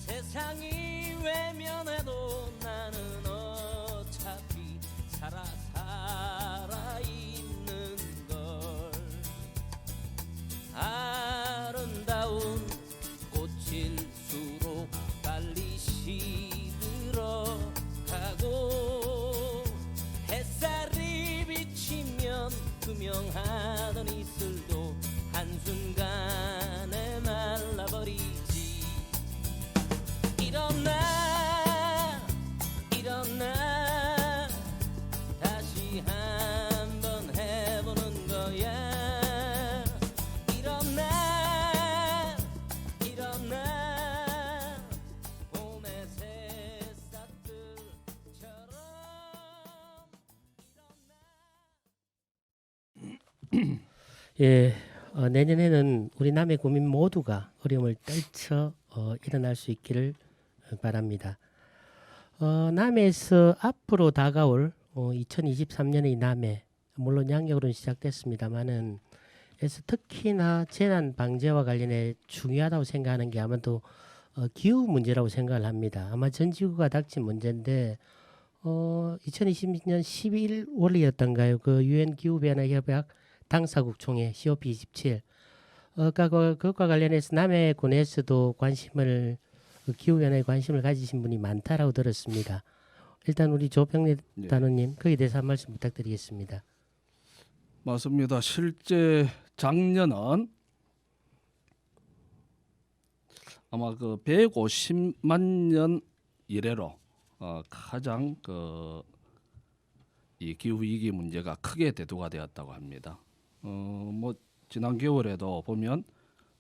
세상이 외면해도 나는 어차피 살아있는 걸. 아름다운 꽃일수록 빨리 시들어가고 햇살이 비치면 투명하던 이슬도 한순간에 말라버리지. 일어나 일어나 다시 한번 해보는 거야. 일어나 일어나 봄의 새싹들처럼. 예, 내년에는 우리 남해 구민 모두가 어려움을 떨쳐 일어날 수 있기를 바랍니다. 남해에서 앞으로 다가올 2023년의 남해, 물론 양력으로는 시작됐습니다만은 그래서 특히나 재난 방제와 관련해 중요하다고 생각하는 게 아마도 기후 문제라고 생각을 합니다. 아마 전 지구가 닥친 문제인데 2020년 11월이었던가요? 그 유엔 기후 변화 협약 당사국 총회 COP27 그것과 관련해서 남해군에서도 관심을 기후 변화에 관심을 가지신 분이 많다라고 들었습니다. 일단 우리 조평래 네. 단원님 거기에 대해서 한 말씀 부탁드리겠습니다. 맞습니다. 실제 작년은 아마 그 150만 년 이래로 가장 이 기후 위기 문제가 크게 대두가 되었다고 합니다. 뭐 지난 겨울에도 보면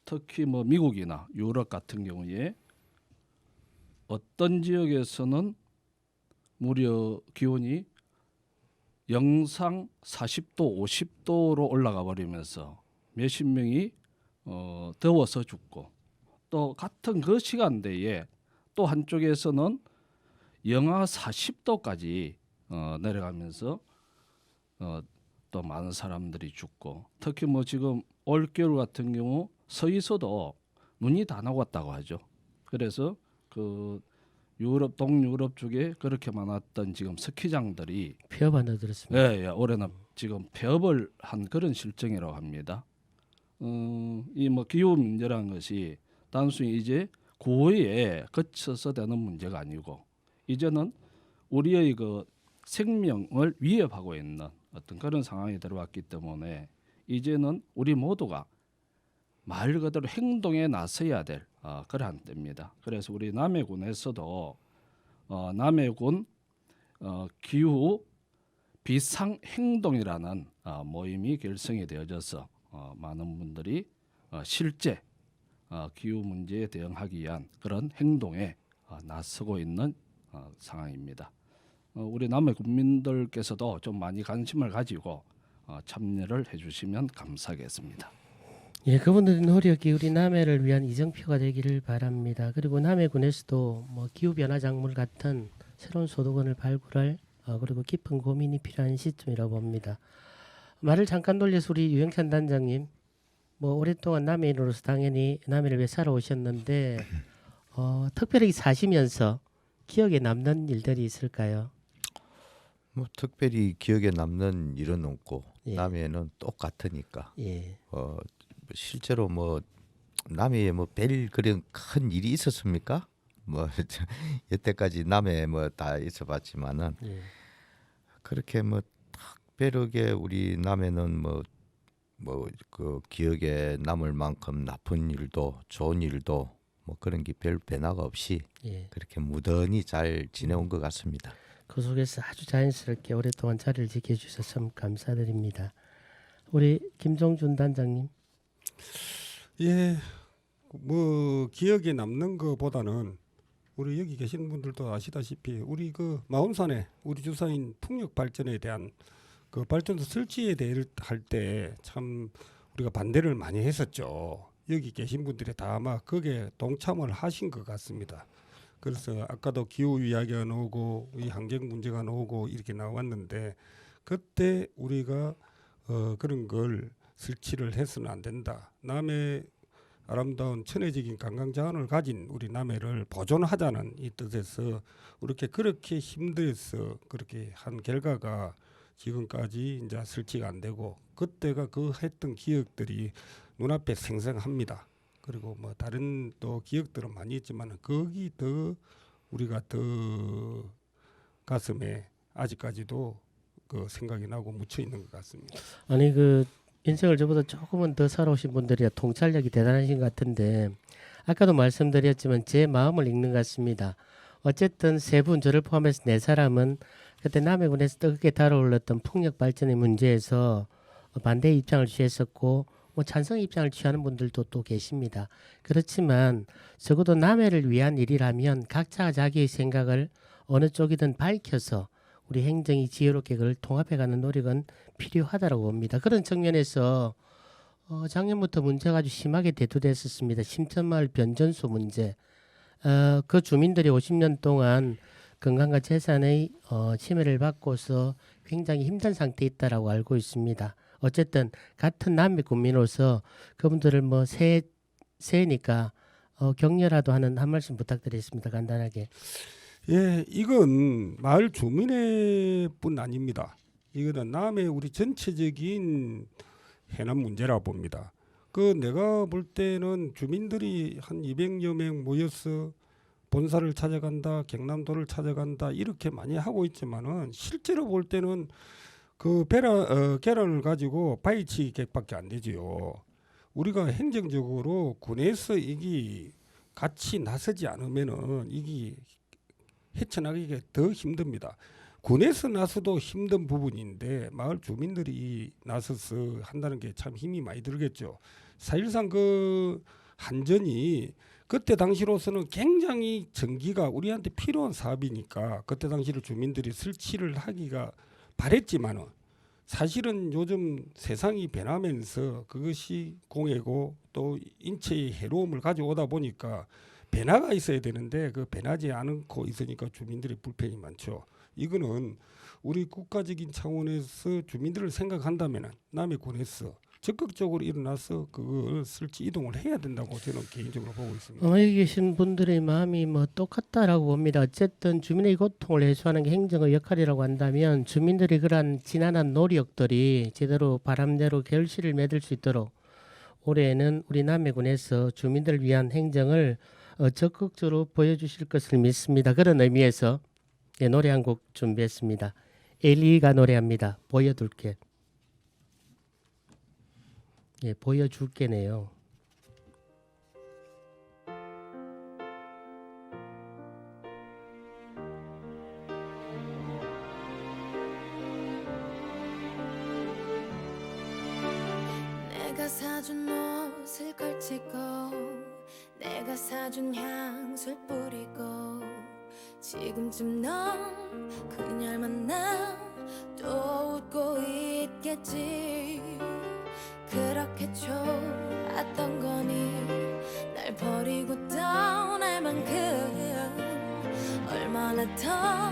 특히 뭐 미국이나 유럽 같은 경우에 어떤 지역에서는 무려 기온이 영상 40도, 50도로 올라가 버리면서 몇십 명이 더워서 죽고, 또 같은 그 시간대에 또 한쪽에서는 영하 40도까지 내려가면서 또 많은 사람들이 죽고, 특히 뭐 지금 올겨울 같은 경우 서해서도 눈이 다 녹았다고 하죠. 그래서 그 유럽 동유럽 쪽에 그렇게 많았던 지금 스키장들이 폐업한다 들었습니다. 예, 올해는 지금 폐업을 한 그런 실정이라고 합니다. 이 뭐 기후 문제라는 것이 단순히 이제 고해에 그쳐서 되는 문제가 아니고, 이제는 우리의 그 생명을 위협하고 있는 어떤 그런 상황이 들어왔기 때문에 이제는 우리 모두가 말 그대로 행동에 나서야 될 그러한 때입니다. 그래서 우리 남해군에서도 남해군 기후 비상 행동이라는 모임이 결성이 되어져서 많은 분들이 실제 기후 문제에 대응하기 위한 그런 행동에 나서고 있는 상황입니다. 우리 남해 국민들께서도 좀 많이 관심을 가지고 참여를 해주시면 감사하겠습니다. 예, 그분들의 노력이 우리 남해를 위한 이정표가 되기를 바랍니다. 그리고 남해군에서도 뭐 기후 변화 작물 같은 새로운 소득원을 발굴할 그리고 깊은 고민이 필요한 시점이라고 봅니다. 말을 잠깐 돌려서 우리 유영찬 단장님, 뭐 오랫동안 남해인으로서 당연히 남해를 위해 살아오셨는데 특별히 사시면서 기억에 남는 일들이 있을까요? 뭐 특별히 기억에 남는 일은 없고 예. 남해는 똑같으니까 예, 실제로 뭐 남해에 뭐 별 그런 큰 일이 있었습니까? 뭐 여태까지 남해 뭐 다 있어봤지만은 예. 그렇게 뭐 특별하게 우리 남해는 뭐 그 기억에 남을 만큼 나쁜 일도 좋은 일도 뭐 그런 게 별 변화가 없이 예. 그렇게 무던히 잘 지내온 것 같습니다. 그 속에서 아주 자연스럽게 오랫동안 자리를 지켜주셔서 참 감사드립니다. 우리 김종준 단장님. 예, 뭐 기억에 남는 것보다는 우리 여기 계신 분들도 아시다시피 우리 그 마운산에 우리 주사인 풍력 발전에 대한 그 발전소 설치에 대해 할 때 참 우리가 반대를 많이 했었죠. 여기 계신 분들이 다 아마 거기에 동참을 하신 것 같습니다. 그래서 아까도 기후 이야기가 나오고 이 환경 문제가 나오고 이렇게 나왔는데, 그때 우리가 그런 걸 설치를 해서는 안 된다. 남해 아름다운 천혜적인 관광 자원을 가진 우리 남해를 보존하자는 이 뜻에서 그렇게 힘들어서 그렇게 한 결과가 지금까지 이제 설치가 안 되고, 그때가 그 했던 기억들이 눈앞에 생생합니다. 그리고 뭐 다른 또 기억들은 많이 있지만 거기 더 우리가 더 가슴에 아직까지도 그 생각이 나고 묻혀 있는 것 같습니다. 아니 그 인생을 저보다 조금은 더 살아오신 분들이야 통찰력이 대단하신 것 같은데, 아까도 말씀드렸지만 제 마음을 읽는 것 같습니다. 어쨌든 세 분, 저를 포함해서 네 사람은 그때 남해군에서 뜨겁게 달아올랐던 풍력 발전의 문제에서 반대 입장을 취했었고, 뭐 찬성 입장을 취하는 분들도 또 계십니다. 그렇지만 적어도 남해를 위한 일이라면 각자가 자기의 생각을 어느 쪽이든 밝혀서 우리 행정이 지혜롭게 그걸 통합해가는 노력은 필요하다고 봅니다. 그런 측면에서 작년부터 문제가 아주 심하게 대두됐었습니다. 심천마을 변전소 문제. 그 주민들이 50년 동안 건강과 재산의 침해를 받고서 굉장히 힘든 상태에 있다라고 알고 있습니다. 어쨌든 같은 남미 국민으로서 그분들을 뭐 새니까 격려라도 하는 한 말씀 부탁드리겠습니다. 간단하게. 예, 이건 마을 주민의 뿐 아닙니다. 이거는 남의 우리 전체적인 해남 문제라 봅니다. 내가 볼 때는 주민들이 한 200여 명 모여서 본사를 찾아간다, 경남도를 찾아간다 이렇게 많이 하고 있지만은 실제로 볼 때는 계란을 가지고 바위치기 객밖에 안 되지요. 우리가 행정적으로 군에서 이게 같이 나서지 않으면은 이게 헤쳐나가기가 더 힘듭니다. 군에서 나서도 힘든 부분인데 마을 주민들이 나서서 한다는 게 참 힘이 많이 들겠죠. 사실상 한전이 그때 당시로서는 굉장히 전기가 우리한테 필요한 사업이니까 그때 당시로 주민들이 설치를 하기가 바랬지만은 사실은 요즘 세상이 변하면서 그것이 공해고 또 인체의 해로움을 가져오다 보니까 변화가 있어야 되는데 변하지 않고 있으니까 주민들의 불편이 많죠. 이거는 우리 국가적인 차원에서 주민들을 생각한다면 남의 군에서 적극적으로 일어나서 그걸 설치 이동을 해야 된다고 저는 개인적으로 보고 있습니다. 여기 계신 분들의 마음이 뭐 똑같다라고 봅니다. 어쨌든 주민의 고통을 해소하는 게 행정의 역할이라고 한다면 주민들이 그러한 지난한 노력들이 제대로 바람대로 결실을 맺을 수 있도록 올해는 우리 남해군에서 주민들을 위한 행정을 적극적으로 보여주실 것을 믿습니다. 그런 의미에서 노래 한 곡 준비했습니다. 엘리가 노래합니다. 보여둘게. 보여줄게네요. 내가 사준 옷을 걸치고 내가 사준 향수를 뿌리고 지금쯤 넌 그녀를 만나 또 웃고 있겠지. 그렇게 좋았던 거니 날 버리고 떠날 만큼 얼마나 더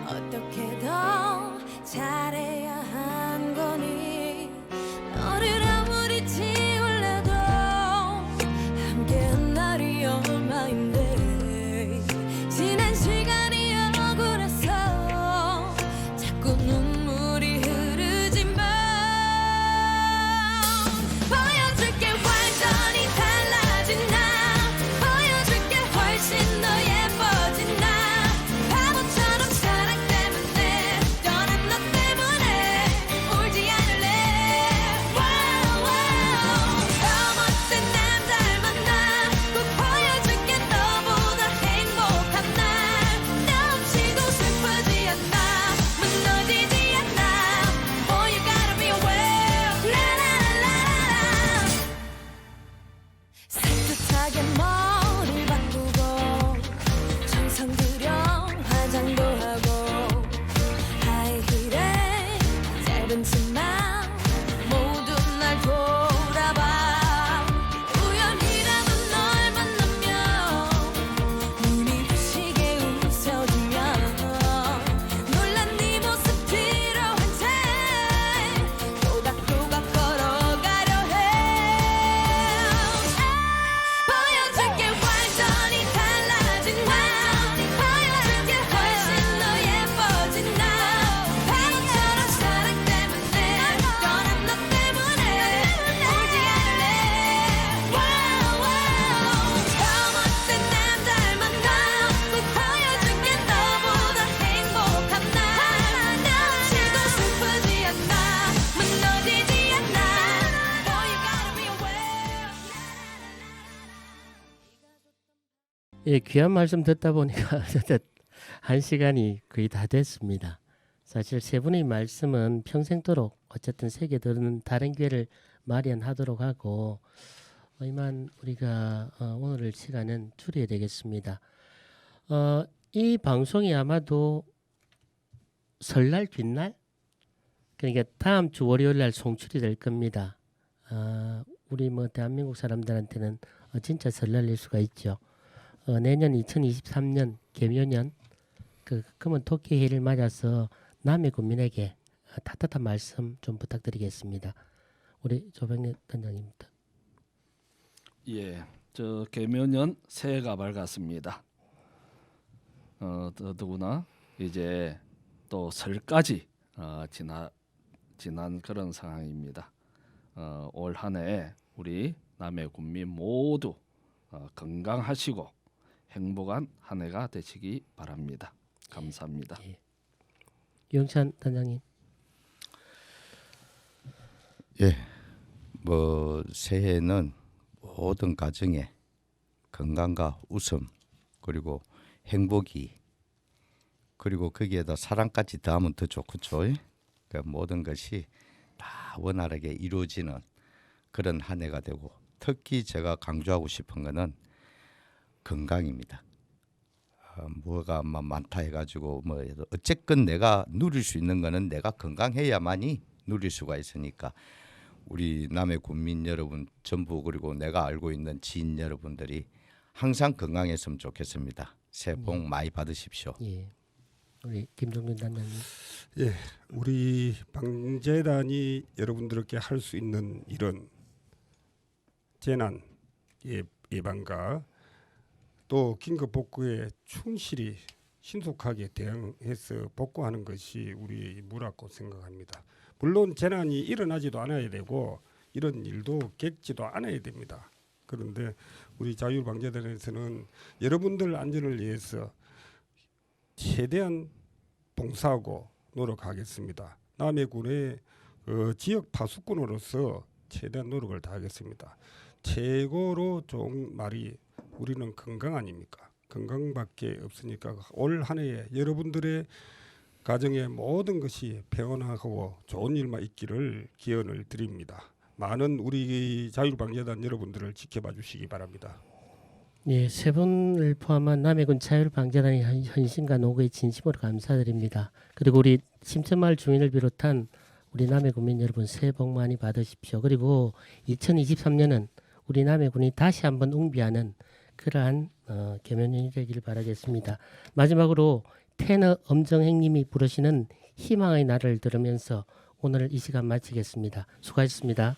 어떻게 더 잘해야 한 거니. 너를 아무리 지울래도 함께한 날이 얼마인데 지난 시간이 억울해서 자꾸 눈물이 흐르지만 보여줄게 완전히 달라진 나 보여줄게 훨씬 더 예뻐진 나 바보처럼 사랑 때문에 떠난 너 때문에 울지 않을래. 더 멋진 남자를 만나 꼭 보여줄게 너보다 행복한 날. 나 없이도 슬프지 않아 무너지지 않아. Boy you gotta be aware. 라라라라라. 산뜻하게 머리를 바꾸고 정성 들여 화장도 하고 하이힐에 짧은 치마 모두 날 돌아봐. 우연히라도 널 만나면 눈이 부시게 웃어주면 놀란 네 모습 필요한 채 또닥또닥 걸어가려 해. 보여줄게 완전히 달라진 나 보여줄게 훨씬 더 예뻐진 나 바보처럼 사랑 때문에 떠난 너 때문에 울지 않을래. 더 멋진 남자를 만나 꼭 보여줄게 너보다 행복한 날. 나 없이도 슬프지 않아 무너지지 않아. Boy you gotta be aware. 귀한 말씀 듣다 보니까 한 시간이 거의 다 됐습니다. 사실 세 분의 말씀은 평생도록 어쨌든 세계 들은 다른 기회를 마련하도록 하고 이만 우리가 오늘 시간은 줄여야 되겠습니다. 이 방송이 아마도 설날 뒷날 그러니까 다음 주 월요일 날 송출이 될 겁니다. 우리 대한민국 사람들한테는 진짜 설날일 수가 있죠. 내년 2023년 개묘년 그 금은 토끼 해를 맞아서 남해 군민에게 따뜻한 말씀 좀 부탁드리겠습니다. 우리 조병래 단장님부터. 예, 저 개묘년 새해가 밝았습니다. 더더구나 이제 또 설까지 지난 그런 상황입니다. 올 한해 우리 남해 군민 모두 건강하시고 행복한 한 해가 되시기 바랍니다. 감사합니다. 유영찬 단장님. 예, 뭐 새해는 모든 가정에 건강과 웃음 그리고 행복이 그리고 거기에다 사랑까지 더하면 더 좋겠죠. 그 모든 것이 다 원활하게 이루어지는 그런 한 해가 되고 특히 제가 강조하고 싶은 거는 건강입니다. 뭐가 많다 해가지고 뭐 어쨌건 내가 누릴 수 있는 거는 내가 건강해야만이 누릴 수가 있으니까 우리 남해 군민 여러분 전부 그리고 내가 알고 있는 지인 여러분들이 항상 건강했으면 좋겠습니다. 새해 복 많이 받으십시오. 예. 우리 김종균 단장님. 예, 우리 방재단이 여러분들께 할 수 있는 일은 재난 예방과 또 긴급 복구에 충실히 신속하게 대응해서 복구하는 것이 우리 무라고 생각합니다. 물론 재난이 일어나지도 않아야 되고 이런 일도 겪지도 않아야 됩니다. 그런데 우리 자율방재단에서는 여러분들 안전을 위해서 최대한 봉사하고 노력하겠습니다. 남해군의 지역 파수꾼으로서 최대한 노력을 다하겠습니다. 최고로 좋은 말이 우리는 건강 아닙니까? 건강밖에 없으니까 올 한 해에 여러분들의 가정의 모든 것이 평안하고 좋은 일만 있기를 기원을 드립니다. 많은 우리 자율방재단 여러분들을 지켜봐 주시기 바랍니다. 예, 세 분을 포함한 남해군 자율방재단의 헌신과 노고에 진심으로 감사드립니다. 그리고 우리 심천마을 주민을 비롯한 우리 남해군민 여러분 새해 복 많이 받으십시오. 그리고 2023년은 우리 남해군이 다시 한번 웅비하는 그러한 개면연이 되기를 바라겠습니다. 마지막으로 테너 엄정행님이 부르시는 희망의 날을 들으면서 오늘 이 시간 마치겠습니다. 수고하셨습니다.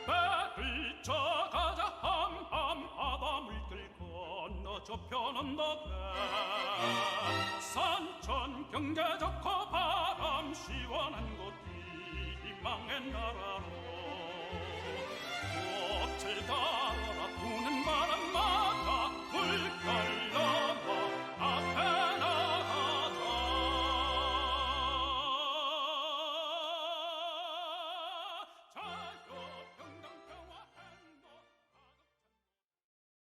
배를 쳐가자 함함 바다물 길 건너 저편은 너배 산천 경계 좋고